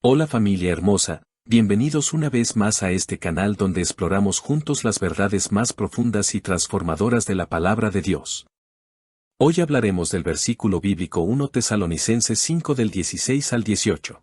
Hola familia hermosa, bienvenidos una vez más a este canal donde exploramos juntos las verdades más profundas y transformadoras de la palabra de Dios. Hoy hablaremos del versículo bíblico 1 Tesalonicenses 5 del 16 al 18.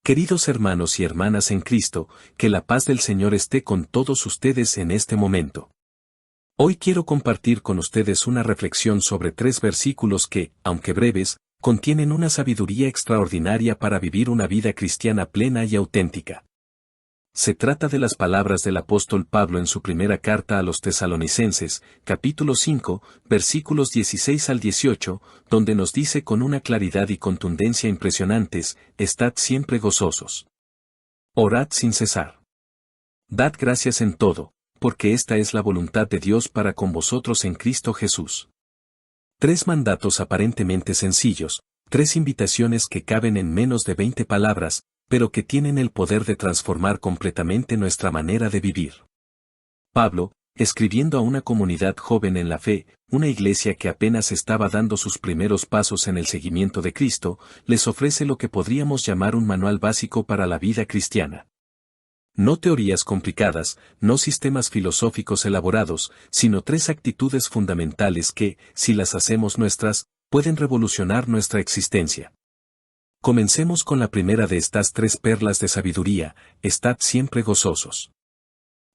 Queridos hermanos y hermanas en Cristo, que la paz del Señor esté con todos ustedes en este momento. Hoy quiero compartir con ustedes una reflexión sobre 3 versículos que, aunque breves, contienen una sabiduría extraordinaria para vivir una vida cristiana plena y auténtica. Se trata de las palabras del apóstol Pablo en su primera carta a los Tesalonicenses, capítulo 5, versículos 16 al 18, donde nos dice con una claridad y contundencia impresionantes: estad siempre gozosos. Orad sin cesar. Dad gracias en todo, porque esta es la voluntad de Dios para con vosotros en Cristo Jesús. 3 mandatos aparentemente sencillos, 3 invitaciones que caben en menos de 20 palabras, pero que tienen el poder de transformar completamente nuestra manera de vivir. Pablo, escribiendo a una comunidad joven en la fe, una iglesia que apenas estaba dando sus primeros pasos en el seguimiento de Cristo, les ofrece lo que podríamos llamar un manual básico para la vida cristiana. No teorías complicadas, no sistemas filosóficos elaborados, sino 3 actitudes fundamentales que, si las hacemos nuestras, pueden revolucionar nuestra existencia. Comencemos con la primera de estas 3 perlas de sabiduría: estad siempre gozosos.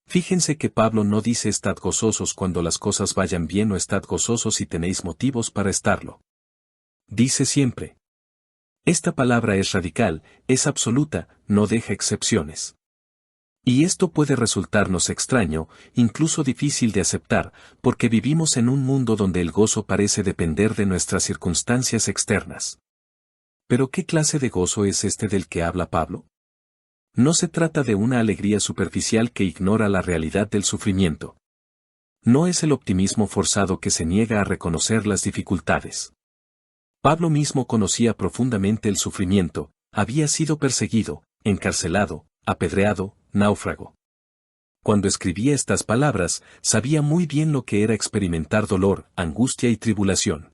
Fíjense que Pablo no dice estad gozosos cuando las cosas vayan bien o estad gozosos si tenéis motivos para estarlo. Dice siempre. Esta palabra es radical, es absoluta, no deja excepciones. Y esto puede resultarnos extraño, incluso difícil de aceptar, porque vivimos en un mundo donde el gozo parece depender de nuestras circunstancias externas. ¿Pero qué clase de gozo es este del que habla Pablo? No se trata de una alegría superficial que ignora la realidad del sufrimiento. No es el optimismo forzado que se niega a reconocer las dificultades. Pablo mismo conocía profundamente el sufrimiento, había sido perseguido, encarcelado, apedreado, náufrago. Cuando escribía estas palabras, sabía muy bien lo que era experimentar dolor, angustia y tribulación.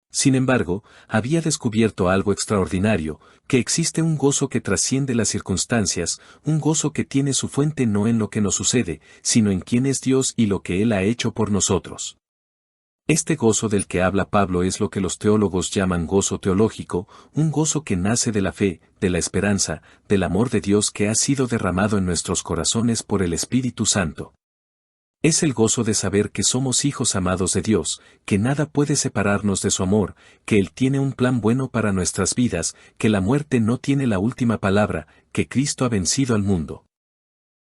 Sin embargo, había descubierto algo extraordinario, que existe un gozo que trasciende las circunstancias, un gozo que tiene su fuente no en lo que nos sucede, sino en quién es Dios y lo que Él ha hecho por nosotros. Este gozo del que habla Pablo es lo que los teólogos llaman gozo teológico, un gozo que nace de la fe, de la esperanza, del amor de Dios que ha sido derramado en nuestros corazones por el Espíritu Santo. Es el gozo de saber que somos hijos amados de Dios, que nada puede separarnos de su amor, que Él tiene un plan bueno para nuestras vidas, que la muerte no tiene la última palabra, que Cristo ha vencido al mundo.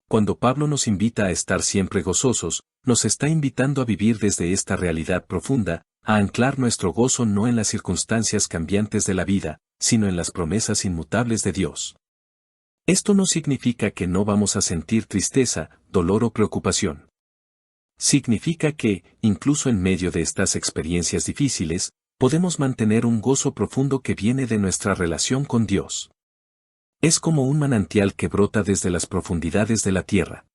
Cuando Pablo nos invita a estar siempre gozosos, nos está invitando a vivir desde esta realidad profunda, a anclar nuestro gozo no en las circunstancias cambiantes de la vida, sino en las promesas inmutables de Dios. Esto no significa que no vamos a sentir tristeza, dolor o preocupación. Significa que, incluso en medio de estas experiencias difíciles, podemos mantener un gozo profundo que viene de nuestra relación con Dios. Es como un manantial que brota desde las profundidades de la tierra.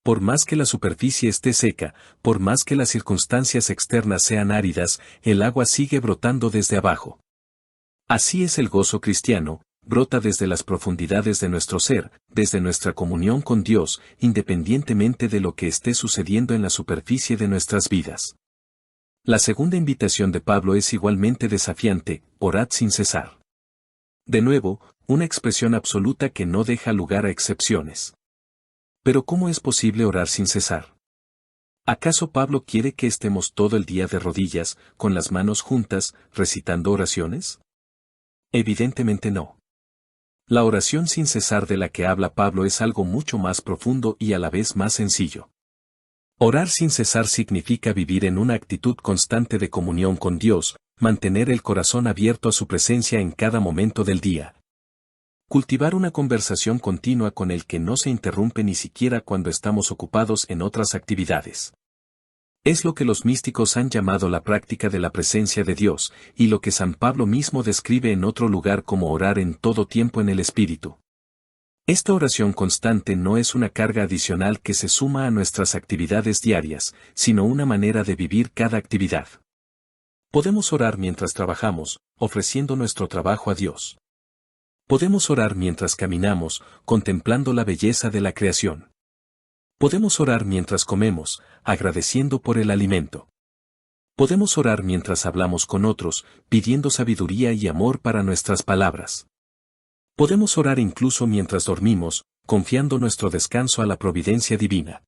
Por más que la superficie esté seca, por más que las circunstancias externas sean áridas, el agua sigue brotando desde abajo. Así es el gozo cristiano, brota desde las profundidades de nuestro ser, desde nuestra comunión con Dios, independientemente de lo que esté sucediendo en la superficie de nuestras vidas. La segunda invitación de Pablo es igualmente desafiante: orad sin cesar. De nuevo, una expresión absoluta que no deja lugar a excepciones. Pero ¿cómo es posible orar sin cesar? ¿Acaso Pablo quiere que estemos todo el día de rodillas, con las manos juntas, recitando oraciones? Evidentemente no. La oración sin cesar de la que habla Pablo es algo mucho más profundo y a la vez más sencillo. Orar sin cesar significa vivir en una actitud constante de comunión con Dios, mantener el corazón abierto a su presencia en cada momento del día. Cultivar una conversación continua con el que no se interrumpe ni siquiera cuando estamos ocupados en otras actividades. Es lo que los místicos han llamado la práctica de la presencia de Dios, y lo que San Pablo mismo describe en otro lugar como orar en todo tiempo en el Espíritu. Esta oración constante no es una carga adicional que se suma a nuestras actividades diarias, sino una manera de vivir cada actividad. Podemos orar mientras trabajamos, ofreciendo nuestro trabajo a Dios. Podemos orar mientras caminamos, contemplando la belleza de la creación. Podemos orar mientras comemos, agradeciendo por el alimento. Podemos orar mientras hablamos con otros, pidiendo sabiduría y amor para nuestras palabras. Podemos orar incluso mientras dormimos, confiando nuestro descanso a la providencia divina.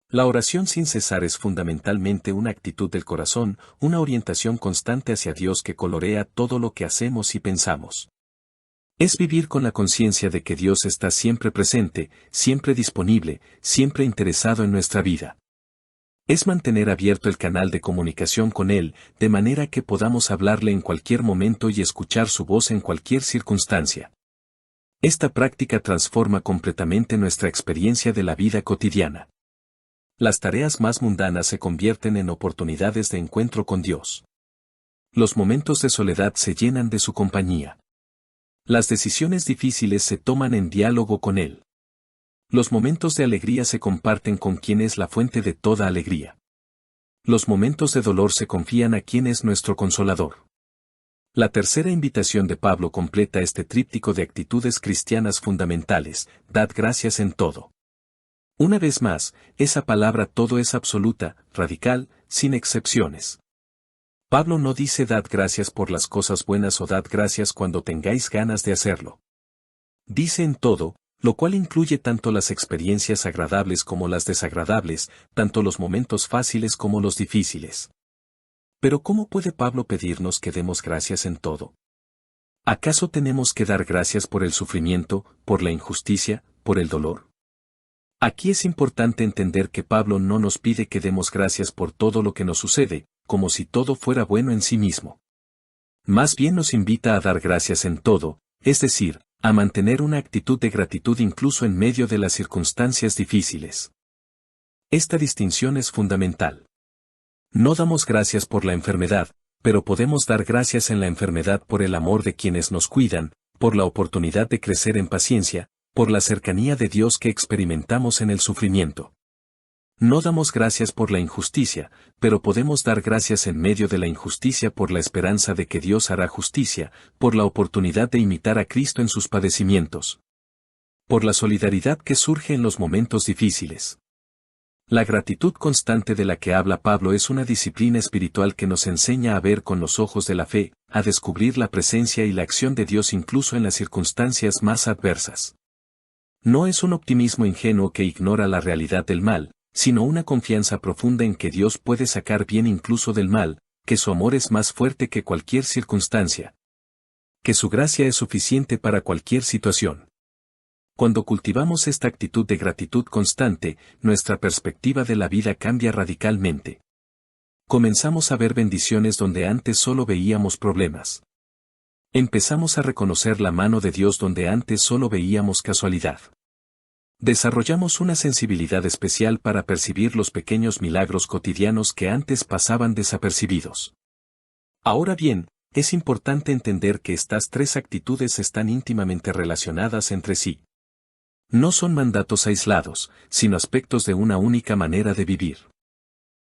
La oración sin cesar es fundamentalmente una actitud del corazón, una orientación constante hacia Dios que colorea todo lo que hacemos y pensamos. Es vivir con la conciencia de que Dios está siempre presente, siempre disponible, siempre interesado en nuestra vida. Es mantener abierto el canal de comunicación con Él, de manera que podamos hablarle en cualquier momento y escuchar su voz en cualquier circunstancia. Esta práctica transforma completamente nuestra experiencia de la vida cotidiana. Las tareas más mundanas se convierten en oportunidades de encuentro con Dios. Los momentos de soledad se llenan de su compañía. Las decisiones difíciles se toman en diálogo con Él. Los momentos de alegría se comparten con quien es la fuente de toda alegría. Los momentos de dolor se confían a quien es nuestro consolador. La tercera invitación de Pablo completa este tríptico de actitudes cristianas fundamentales: dad gracias en todo. Una vez más, esa palabra todo es absoluta, radical, sin excepciones. Pablo no dice dad gracias por las cosas buenas o dad gracias cuando tengáis ganas de hacerlo. Dice en todo, lo cual incluye tanto las experiencias agradables como las desagradables, tanto los momentos fáciles como los difíciles. Pero ¿cómo puede Pablo pedirnos que demos gracias en todo? ¿Acaso tenemos que dar gracias por el sufrimiento, por la injusticia, por el dolor? Aquí es importante entender que Pablo no nos pide que demos gracias por todo lo que nos sucede, como si todo fuera bueno en sí mismo. Más bien nos invita a dar gracias en todo, es decir, a mantener una actitud de gratitud incluso en medio de las circunstancias difíciles. Esta distinción es fundamental. No damos gracias por la enfermedad, pero podemos dar gracias en la enfermedad por el amor de quienes nos cuidan, por la oportunidad de crecer en paciencia, por la cercanía de Dios que experimentamos en el sufrimiento. No damos gracias por la injusticia, pero podemos dar gracias en medio de la injusticia por la esperanza de que Dios hará justicia, por la oportunidad de imitar a Cristo en sus padecimientos. Por la solidaridad que surge en los momentos difíciles. La gratitud constante de la que habla Pablo es una disciplina espiritual que nos enseña a ver con los ojos de la fe, a descubrir la presencia y la acción de Dios incluso en las circunstancias más adversas. No es un optimismo ingenuo que ignora la realidad del mal, sino una confianza profunda en que Dios puede sacar bien incluso del mal, que su amor es más fuerte que cualquier circunstancia. Que su gracia es suficiente para cualquier situación. Cuando cultivamos esta actitud de gratitud constante, nuestra perspectiva de la vida cambia radicalmente. Comenzamos a ver bendiciones donde antes solo veíamos problemas. Empezamos a reconocer la mano de Dios donde antes solo veíamos casualidad. Desarrollamos una sensibilidad especial para percibir los pequeños milagros cotidianos que antes pasaban desapercibidos. Ahora bien, es importante entender que estas tres actitudes están íntimamente relacionadas entre sí. No son mandatos aislados, sino aspectos de una única manera de vivir.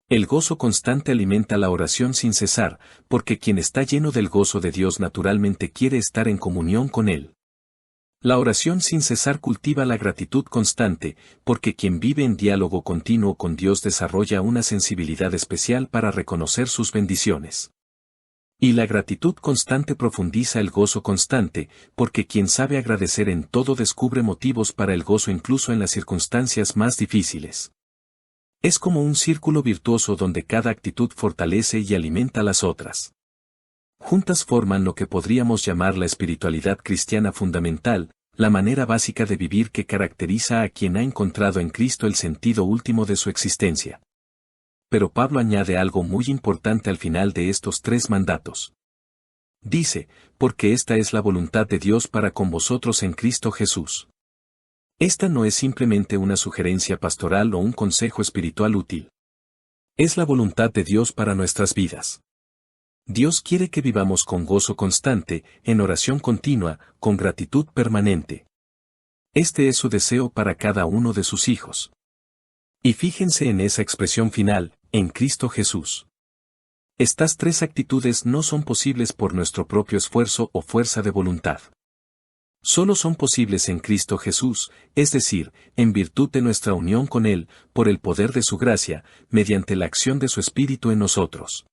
El gozo constante alimenta la oración sin cesar, porque quien está lleno del gozo de Dios naturalmente quiere estar en comunión con Él. La oración sin cesar cultiva la gratitud constante, porque quien vive en diálogo continuo con Dios desarrolla una sensibilidad especial para reconocer sus bendiciones. Y la gratitud constante profundiza el gozo constante, porque quien sabe agradecer en todo descubre motivos para el gozo incluso en las circunstancias más difíciles. Es como un círculo virtuoso donde cada actitud fortalece y alimenta las otras. Juntas forman lo que podríamos llamar la espiritualidad cristiana fundamental, la manera básica de vivir que caracteriza a quien ha encontrado en Cristo el sentido último de su existencia. Pero Pablo añade algo muy importante al final de estos tres mandatos. Dice, porque esta es la voluntad de Dios para con vosotros en Cristo Jesús. Esta no es simplemente una sugerencia pastoral o un consejo espiritual útil. Es la voluntad de Dios para nuestras vidas. Dios quiere que vivamos con gozo constante, en oración continua, con gratitud permanente. Este es su deseo para cada uno de sus hijos. Y fíjense en esa expresión final, en Cristo Jesús. Estas tres actitudes no son posibles por nuestro propio esfuerzo o fuerza de voluntad. Solo son posibles en Cristo Jesús, es decir, en virtud de nuestra unión con Él, por el poder de su gracia, mediante la acción de su Espíritu en nosotros.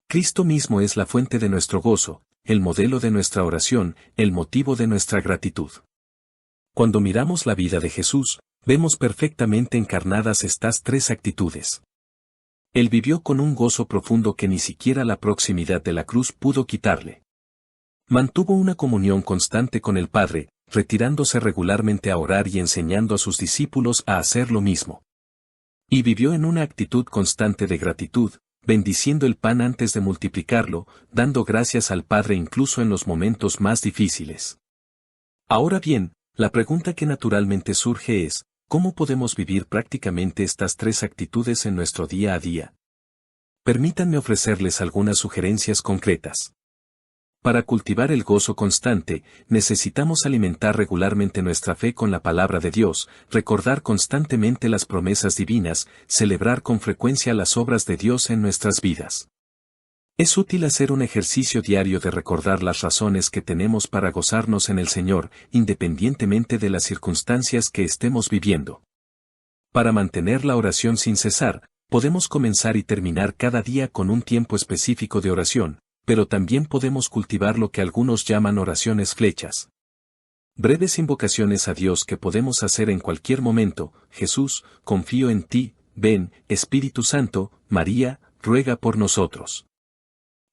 Cristo mismo es la fuente de nuestro gozo, el modelo de nuestra oración, el motivo de nuestra gratitud. Cuando miramos la vida de Jesús, vemos perfectamente encarnadas estas tres actitudes. Él vivió con un gozo profundo que ni siquiera la proximidad de la cruz pudo quitarle. Mantuvo una comunión constante con el Padre, retirándose regularmente a orar y enseñando a sus discípulos a hacer lo mismo. Y vivió en una actitud constante de gratitud, bendiciendo el pan antes de multiplicarlo, dando gracias al Padre incluso en los momentos más difíciles. Ahora bien, la pregunta que naturalmente surge es, ¿cómo podemos vivir prácticamente estas tres actitudes en nuestro día a día? Permítanme ofrecerles algunas sugerencias concretas. Para cultivar el gozo constante, necesitamos alimentar regularmente nuestra fe con la palabra de Dios, recordar constantemente las promesas divinas, celebrar con frecuencia las obras de Dios en nuestras vidas. Es útil hacer un ejercicio diario de recordar las razones que tenemos para gozarnos en el Señor, independientemente de las circunstancias que estemos viviendo. Para mantener la oración sin cesar, podemos comenzar y terminar cada día con un tiempo específico de oración, pero también podemos cultivar lo que algunos llaman oraciones flechas. Breves invocaciones a Dios que podemos hacer en cualquier momento: Jesús, confío en ti, ven, Espíritu Santo, María, ruega por nosotros.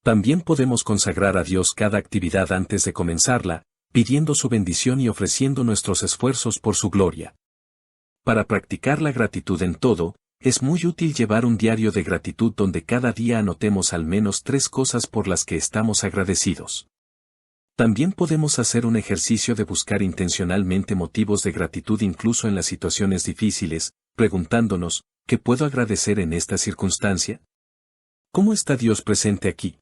También podemos consagrar a Dios cada actividad antes de comenzarla, pidiendo su bendición y ofreciendo nuestros esfuerzos por su gloria. Para practicar la gratitud en todo, es muy útil llevar un diario de gratitud donde cada día anotemos al menos 3 cosas por las que estamos agradecidos. También podemos hacer un ejercicio de buscar intencionalmente motivos de gratitud incluso en las situaciones difíciles, preguntándonos, ¿qué puedo agradecer en esta circunstancia? ¿Cómo está Dios presente aquí?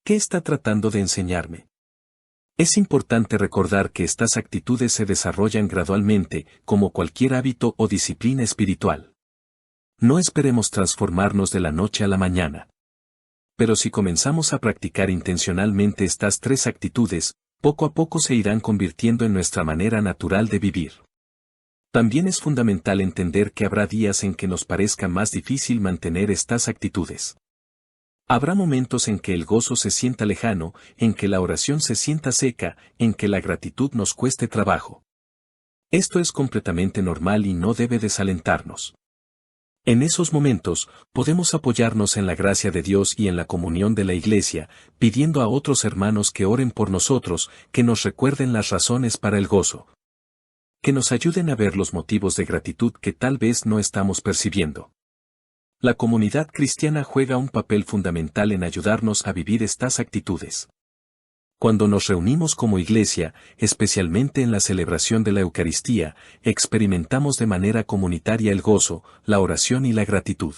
¿Qué está tratando de enseñarme? Es importante recordar que estas actitudes se desarrollan gradualmente, como cualquier hábito o disciplina espiritual. No esperemos transformarnos de la noche a la mañana. Pero si comenzamos a practicar intencionalmente estas 3 actitudes, poco a poco se irán convirtiendo en nuestra manera natural de vivir. También es fundamental entender que habrá días en que nos parezca más difícil mantener estas actitudes. Habrá momentos en que el gozo se sienta lejano, en que la oración se sienta seca, en que la gratitud nos cueste trabajo. Esto es completamente normal y no debe desalentarnos. En esos momentos, podemos apoyarnos en la gracia de Dios y en la comunión de la Iglesia, pidiendo a otros hermanos que oren por nosotros, que nos recuerden las razones para el gozo. Que nos ayuden a ver los motivos de gratitud que tal vez no estamos percibiendo. La comunidad cristiana juega un papel fundamental en ayudarnos a vivir estas actitudes. Cuando nos reunimos como iglesia, especialmente en la celebración de la Eucaristía, experimentamos de manera comunitaria el gozo, la oración y la gratitud.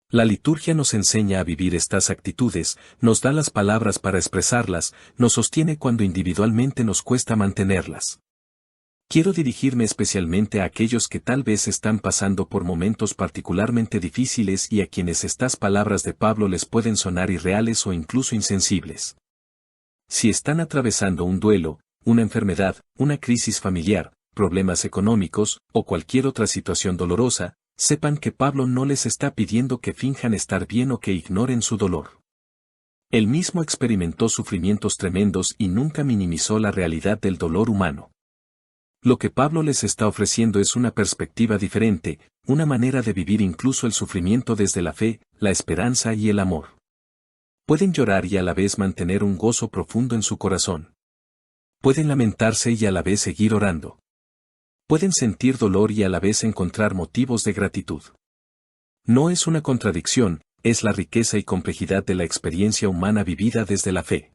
La liturgia nos enseña a vivir estas actitudes, nos da las palabras para expresarlas, nos sostiene cuando individualmente nos cuesta mantenerlas. Quiero dirigirme especialmente a aquellos que tal vez están pasando por momentos particularmente difíciles y a quienes estas palabras de Pablo les pueden sonar irreales o incluso insensibles. Si están atravesando un duelo, una enfermedad, una crisis familiar, problemas económicos, o cualquier otra situación dolorosa, sepan que Pablo no les está pidiendo que finjan estar bien o que ignoren su dolor. Él mismo experimentó sufrimientos tremendos y nunca minimizó la realidad del dolor humano. Lo que Pablo les está ofreciendo es una perspectiva diferente, una manera de vivir incluso el sufrimiento desde la fe, la esperanza y el amor. Pueden llorar y a la vez mantener un gozo profundo en su corazón. Pueden lamentarse y a la vez seguir orando. Pueden sentir dolor y a la vez encontrar motivos de gratitud. No es una contradicción, es la riqueza y complejidad de la experiencia humana vivida desde la fe.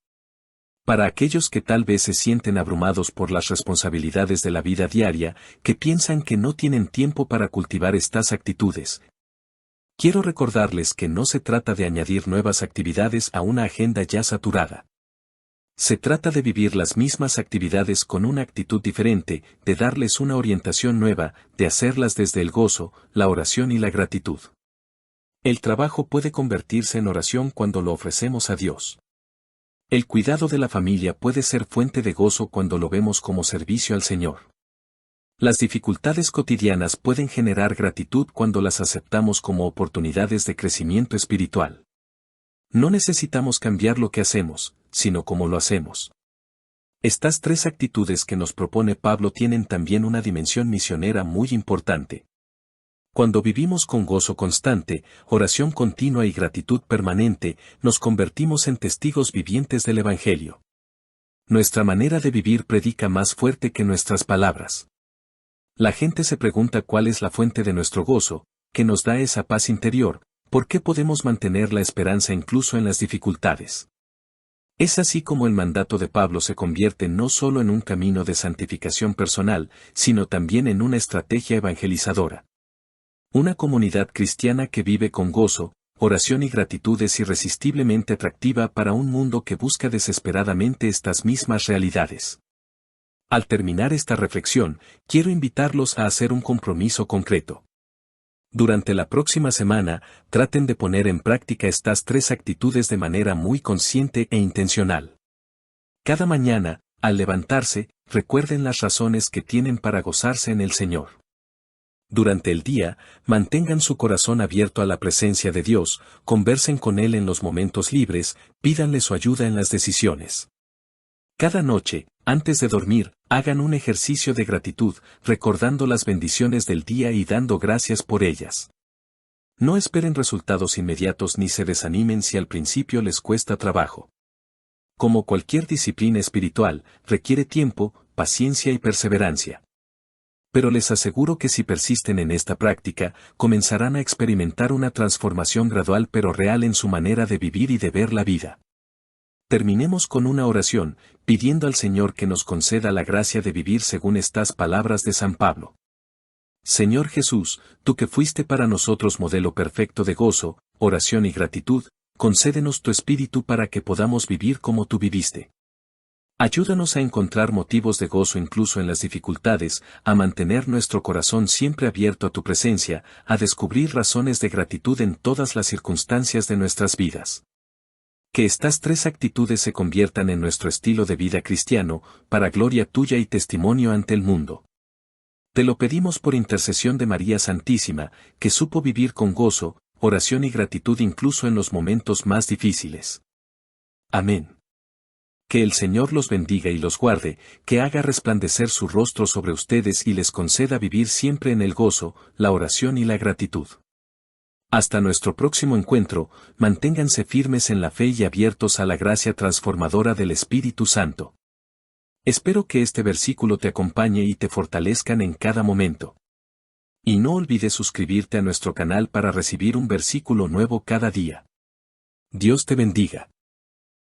Para aquellos que tal vez se sienten abrumados por las responsabilidades de la vida diaria, que piensan que no tienen tiempo para cultivar estas actitudes, quiero recordarles que no se trata de añadir nuevas actividades a una agenda ya saturada. Se trata de vivir las mismas actividades con una actitud diferente, de darles una orientación nueva, de hacerlas desde el gozo, la oración y la gratitud. El trabajo puede convertirse en oración cuando lo ofrecemos a Dios. El cuidado de la familia puede ser fuente de gozo cuando lo vemos como servicio al Señor. Las dificultades cotidianas pueden generar gratitud cuando las aceptamos como oportunidades de crecimiento espiritual. No necesitamos cambiar lo que hacemos, sino cómo lo hacemos. Estas tres actitudes que nos propone Pablo tienen también una dimensión misionera muy importante. Cuando vivimos con gozo constante, oración continua y gratitud permanente, nos convertimos en testigos vivientes del Evangelio. Nuestra manera de vivir predica más fuerte que nuestras palabras. La gente se pregunta cuál es la fuente de nuestro gozo, que nos da esa paz interior, ¿por qué podemos mantener la esperanza incluso en las dificultades? Es así como el mandato de Pablo se convierte no solo en un camino de santificación personal, sino también en una estrategia evangelizadora. Una comunidad cristiana que vive con gozo, oración y gratitud es irresistiblemente atractiva para un mundo que busca desesperadamente estas mismas realidades. Al terminar esta reflexión, quiero invitarlos a hacer un compromiso concreto. Durante la próxima semana, traten de poner en práctica estas tres actitudes de manera muy consciente e intencional. Cada mañana, al levantarse, recuerden las razones que tienen para gozarse en el Señor. Durante el día, mantengan su corazón abierto a la presencia de Dios, conversen con Él en los momentos libres, pídanle su ayuda en las decisiones. Cada noche, antes de dormir, hagan un ejercicio de gratitud, recordando las bendiciones del día y dando gracias por ellas. No esperen resultados inmediatos ni se desanimen si al principio les cuesta trabajo. Como cualquier disciplina espiritual, requiere tiempo, paciencia y perseverancia. Pero les aseguro que si persisten en esta práctica, comenzarán a experimentar una transformación gradual pero real en su manera de vivir y de ver la vida. Terminemos con una oración, pidiendo al Señor que nos conceda la gracia de vivir según estas palabras de San Pablo. Señor Jesús, tú que fuiste para nosotros modelo perfecto de gozo, oración y gratitud, concédenos tu espíritu para que podamos vivir como tú viviste. Ayúdanos a encontrar motivos de gozo incluso en las dificultades, a mantener nuestro corazón siempre abierto a tu presencia, a descubrir razones de gratitud en todas las circunstancias de nuestras vidas. Que estas tres actitudes se conviertan en nuestro estilo de vida cristiano, para gloria tuya y testimonio ante el mundo. Te lo pedimos por intercesión de María Santísima, que supo vivir con gozo, oración y gratitud incluso en los momentos más difíciles. Amén. Que el Señor los bendiga y los guarde, que haga resplandecer su rostro sobre ustedes y les conceda vivir siempre en el gozo, la oración y la gratitud. Hasta nuestro próximo encuentro, manténganse firmes en la fe y abiertos a la gracia transformadora del Espíritu Santo. Espero que este versículo te acompañe y te fortalezcan en cada momento. Y no olvides suscribirte a nuestro canal para recibir un versículo nuevo cada día. Dios te bendiga.